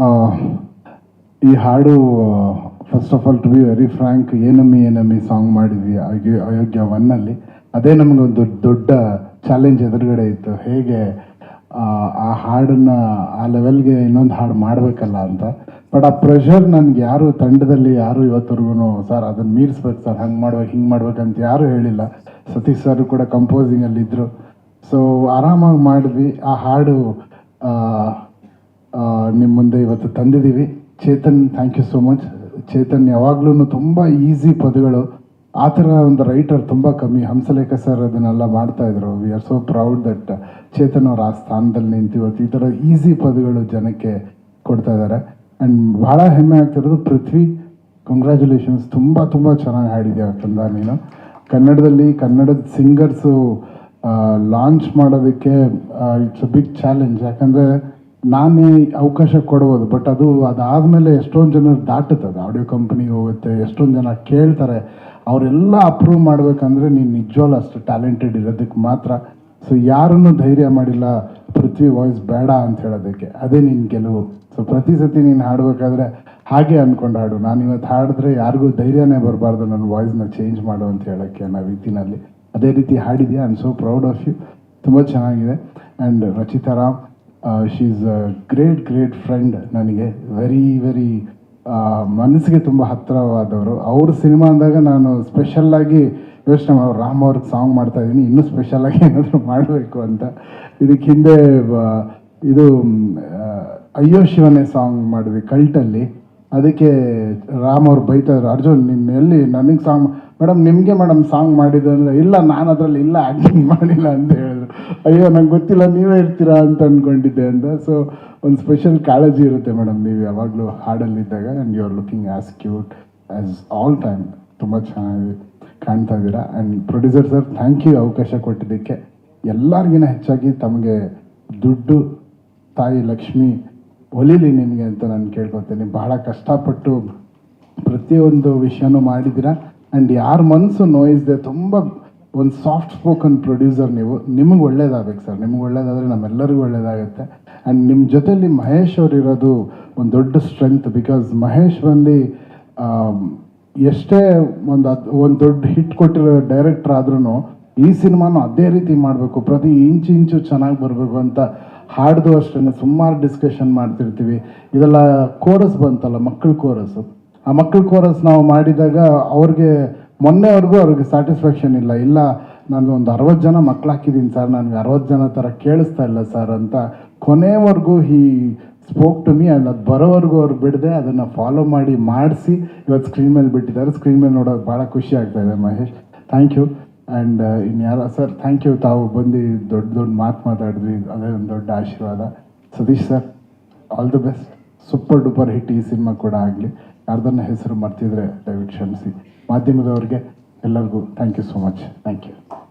ಆ, ಈ ಹಾಡು first of all to be very frank, ಏನಮ್ಮಿ ಸಾಂಗ್ ಮಾಡಿದ್ವಿ ಅಯೋಗ್ಯ ಒನ್ನಲ್ಲಿ. ಅದೇ ನಮಗೊಂದು ದೊಡ್ಡ ಚಾಲೆಂಜ್ ಎದುರುಗಡೆ ಇತ್ತು, ಹೇಗೆ ಆ ಹಾಡನ್ನು ಆ ಲೆವೆಲ್ಗೆ ಇನ್ನೊಂದು ಹಾಡು ಮಾಡಬೇಕಲ್ಲ ಅಂತ. ಬಟ್ ಆ ಪ್ರೆಷರ್ ನನಗೆ ಯಾರು ತಂಡದಲ್ಲಿ ಯಾರು ಇವತ್ತವರೆಗೂ ಸರ್ ಅದನ್ನು ಮೀರಿಸ್ಬೇಕು ಸರ್, ಹಂಗೆ ಮಾಡ್ಬೇಕು ಹಿಂಗೆ ಮಾಡ್ಬೇಕಂತ ಯಾರೂ ಹೇಳಿಲ್ಲ. ಸತೀಶ್ ಸರ್ ಕೂಡ ಕಂಪೋಸಿಂಗಲ್ಲಿದ್ದರು. ಸೊ ಆರಾಮಾಗಿ ಮಾಡಿದ್ವಿ. ಆ ಹಾಡು ನಿಮ್ಮ ಮುಂದೆ ಇವತ್ತು ತಂದಿದ್ದೀವಿ. Chetan, thank you so much. Chetan ಯಾವಾಗಲೂ ತುಂಬ ಈಸಿ ಪದಗಳು, ಆ ಥರ ಒಂದು ರೈಟರ್ ತುಂಬ ಕಮ್ಮಿ. ಹಂಸಲೇಖ ಸರ್ ಅದನ್ನೆಲ್ಲ ಮಾಡ್ತಾಯಿದ್ರು. We are so proud that Chetan ಅವ್ರು ಆ ಸ್ಥಾನದಲ್ಲಿ ನಿಂತು ಇವತ್ತು ಈ ಥರ ಈಸಿ ಪದಗಳು ಜನಕ್ಕೆ ಕೊಡ್ತಾ ಇದ್ದಾರೆ. ಆ್ಯಂಡ್ ಭಾಳ ಹೆಮ್ಮೆ ಆಗ್ತಿರೋದು ಪೃಥ್ವಿ, ಕಂಗ್ರ್ಯಾಚುಲೇಷನ್ಸ್. ತುಂಬ ತುಂಬ ಚೆನ್ನಾಗಿ ಹಾಡಿದ್ಯಾ ಕಂದ ನೀನು. ಕನ್ನಡದಲ್ಲಿ ಕನ್ನಡದ ಸಿಂಗರ್ಸು ಲಾಂಚ್ ಮಾಡೋದಕ್ಕೆ ಇಟ್ಸ್ ಅ ಬಿಗ್ ಚಾಲೆಂಜ್. ಯಾಕಂದರೆ ನಾನೇ ಅವಕಾಶ ಕೊಡ್ಬೋದು, ಬಟ್ ಅದಾದಮೇಲೆ ಎಷ್ಟೊಂದು ಜನ ದಾಟುತ್ತದೆ, ಆಡಿಯೋ ಕಂಪ್ನಿಗೆ ಹೋಗುತ್ತೆ, ಎಷ್ಟೊಂದು ಜನ ಕೇಳ್ತಾರೆ. ಅವರೆಲ್ಲ ಅಪ್ರೂವ್ ಮಾಡಬೇಕಂದ್ರೆ ನೀನು ನಿಜವಾಗ್ಲೂ ಅಷ್ಟು ಟ್ಯಾಲೆಂಟೆಡ್ ಇರೋದಕ್ಕೆ ಮಾತ್ರ. ಸೊ ಯಾರನ್ನೂ ಧೈರ್ಯ ಮಾಡಿಲ್ಲ ಪೃಥ್ವಿ ವಾಯ್ಸ್ ಬೇಡ ಅಂತ ಹೇಳೋದಕ್ಕೆ, ಅದೇ ನಿನ್ನ ಗೆಲುವು. ಸೊ ಪ್ರತಿ ಸತಿ ನೀನು ಹಾಡಬೇಕಾದ್ರೆ ಹಾಗೆ ಅಂದ್ಕೊಂಡು ಹಾಡು. ನಾನು ಇವತ್ತು ಹಾಡಿದ್ರೆ ಯಾರಿಗೂ ಧೈರ್ಯನೇ ಬರಬಾರ್ದು ನನ್ನ ವಾಯ್ಸ್ನ ಚೇಂಜ್ ಮಾಡು ಅಂತ ಹೇಳೋಕ್ಕೆ ಅನ್ನೋ ರೀತಿನಲ್ಲಿ ಅದೇ ರೀತಿ ಹಾಡಿದ್ಯಾ. I am so proud of you. ತುಂಬ ಚೆನ್ನಾಗಿದೆ. And Rachita Ram, she is a great friend ನನಗೆ. ವೆರಿ ಮನಸ್ಸಿಗೆ ತುಂಬ ಹತ್ತಿರವಾದವರು. ಅವ್ರ ಸಿನಿಮಾ ಅಂದಾಗ ನಾನು ಸ್ಪೆಷಲ್ಲಾಗಿ ಯೋಚನೆ ಮಾಡಿ ರಾಮ್ ಅವ್ರಿಗೆ ಸಾಂಗ್ ಮಾಡ್ತಾಯಿದ್ದೀನಿ, ಇನ್ನೂ ಸ್ಪೆಷಲಾಗಿ ಏನಾದರೂ ಮಾಡಬೇಕು ಅಂತ. ಇದಕ್ಕೆ ಹಿಂದೆ ಇದು ಅಯ್ಯೋ ಶಿವನೇ ಸಾಂಗ್ ಮಾಡಿದ್ವಿ ಕಲ್ಟಲ್ಲಿ. ಅದಕ್ಕೆ ರಾಮ್ ಅವ್ರು ಬೈತಾಯಿದ್ರು, ಅರ್ಜುನ್ ನಿನ್ನ ಎಲ್ಲಿ ನನಗೆ ಸಾಂಗ್ ಮೇಡಮ್ ನಿಮಗೆ ಮೇಡಮ್ ಸಾಂಗ್ ಮಾಡಿದ್ದು ಅಂದರೆ, ಇಲ್ಲ ನಾನು ಅದರಲ್ಲಿ ಇಲ್ಲ ಆ್ಯಕ್ಟಿಂಗ್ ಮಾಡಿಲ್ಲ ಅಂತ ಹೇಳಿದ್ರು. ಅಯ್ಯೋ ನಂಗೆ ಗೊತ್ತಿಲ್ಲ, ನೀವೇ ಇರ್ತೀರಾ ಅಂತ ಅಂದ್ಕೊಂಡಿದ್ದೆ ಅಂತ. ಸೊ ಒಂದು ಸ್ಪೆಷಲ್ ಕಾಳಜಿ ಇರುತ್ತೆ ಮೇಡಮ್ ನೀವು ಯಾವಾಗಲೂ ಹಾಡಲ್ಲಿದ್ದಾಗ. And you are looking as cute as all time. ತುಂಬ ಚೆನ್ನಾಗಿ ಕಾಣ್ತಾ ಇದ್ದೀರಾ. And producer sir, thank you ಅವಕಾಶ ಕೊಟ್ಟಿದ್ದಕ್ಕೆ. ಎಲ್ಲರಿಗಿಂತ ಹೆಚ್ಚಾಗಿ ತಮಗೆ ದುಡ್ಡು ತಾಯಿ ಲಕ್ಷ್ಮಿ ಒಲಿಲಿ ನಿಮಗೆ ಅಂತ ನಾನು ಕೇಳ್ಕೊತೀನಿ. ಬಹಳ ಕಷ್ಟಪಟ್ಟು ಪ್ರತಿಯೊಂದು ವಿಷಯನೂ ಮಾಡಿದ್ದೀರಾ. ಆ್ಯಂಡ್ ಯಾರ ಮನಸ್ಸು ನೋಯಿಸದೆ ತುಂಬ ಒಂದು ಸಾಫ್ಟ್ ಸ್ಪೋಕನ್ ಪ್ರೊಡ್ಯೂಸರ್ ನೀವು. ನಿಮಗೆ ಒಳ್ಳೇದಾಗಬೇಕು ಸರ್, ನಿಮ್ಗೆ ಒಳ್ಳೇದಾದರೆ ನಮ್ಮೆಲ್ಲರಿಗೂ ಒಳ್ಳೇದಾಗುತ್ತೆ. ಆ್ಯಂಡ್ ನಿಮ್ಮ ಜೊತೆಯಲ್ಲಿ ಮಹೇಶ್ ಅವರು ಇರೋದು ಒಂದು ದೊಡ್ಡ ಸ್ಟ್ರೆಂತ್. ಬಿಕಾಸ್ ಮಹೇಶ್ ಬಂದು ಎಷ್ಟೇ ಒಂದು ದೊಡ್ಡ ಹಿಟ್ ಕೊಟ್ಟಿರೋ ಡೈರೆಕ್ಟ್ರ್ ಆದ್ರೂ ಈ ಸಿನಿಮಾನು ಅದೇ ರೀತಿ ಮಾಡಬೇಕು, ಪ್ರತಿ ಇಂಚು ಚೆನ್ನಾಗಿ ಬರಬೇಕು ಅಂತ ಹಾಡ್ದು ಅಷ್ಟೇ ಸುಮಾರು ಡಿಸ್ಕಷನ್ ಮಾಡ್ತಿರ್ತೀವಿ. ಇದೆಲ್ಲ ಕೋರಸ್ ಬಂತಲ್ಲ, ಮಕ್ಕಳ ಕೋರಸ್ಸು. ಆ ಮಕ್ಕಳ ಕೋರಸ್ ನಾವು ಮಾಡಿದಾಗ ಮೊನ್ನೆವರೆಗೂ ಅವ್ರಿಗೆ ಸ್ಯಾಟಿಸ್ಫ್ಯಾಕ್ಷನ್ ಇಲ್ಲ ನಾನು ಒಂದು 60 ಜನ ಮಕ್ಳು ಹಾಕಿದ್ದೀನಿ ಸರ್, ನನಗೆ 60 ಜನ ಥರ ಕೇಳಿಸ್ತಾ ಇಲ್ಲ ಸರ್ ಅಂತ ಕೊನೆವರೆಗೂ he spoke to me. And ಅದು ಬರೋವರೆಗೂ ಅವ್ರು ಬಿಡದೆ ಅದನ್ನು ಫಾಲೋ ಮಾಡಿಸಿ ಇವತ್ತು ಸ್ಕ್ರೀನ್ ಮೇಲೆ ಬಿಟ್ಟಿದ್ದಾರೆ. ಸ್ಕ್ರೀನ್ ಮೇಲೆ ನೋಡೋಕೆ ಭಾಳ ಖುಷಿ ಆಗ್ತಾಯಿದೆ. Mahesh, thank you. ಆ್ಯಂಡ್ ಇನ್ಯಾರ ಸರ್, ಥ್ಯಾಂಕ್ ಯು. ತಾವು ಬಂದು ದೊಡ್ಡ ಮಾತಾಡಿದ್ವಿ, ಅದೇ ಒಂದು ದೊಡ್ಡ ಆಶೀರ್ವಾದ. Satish sir, all the best. Super duper hit ಈ ಸಿನಿಮಾ ಕೂಡ ಆಗಲಿ. ಯಾರ್ದನ್ನ ಹೆಸರು ಮರ್ತಿದ್ರೆ ದಯವಿಟ್ಟು ಕ್ಷಮಿಸಿ. ಮಾಧ್ಯಮದವ್ರಿಗೆ ಎಲ್ಲರಿಗೂ thank you so much. Thank you.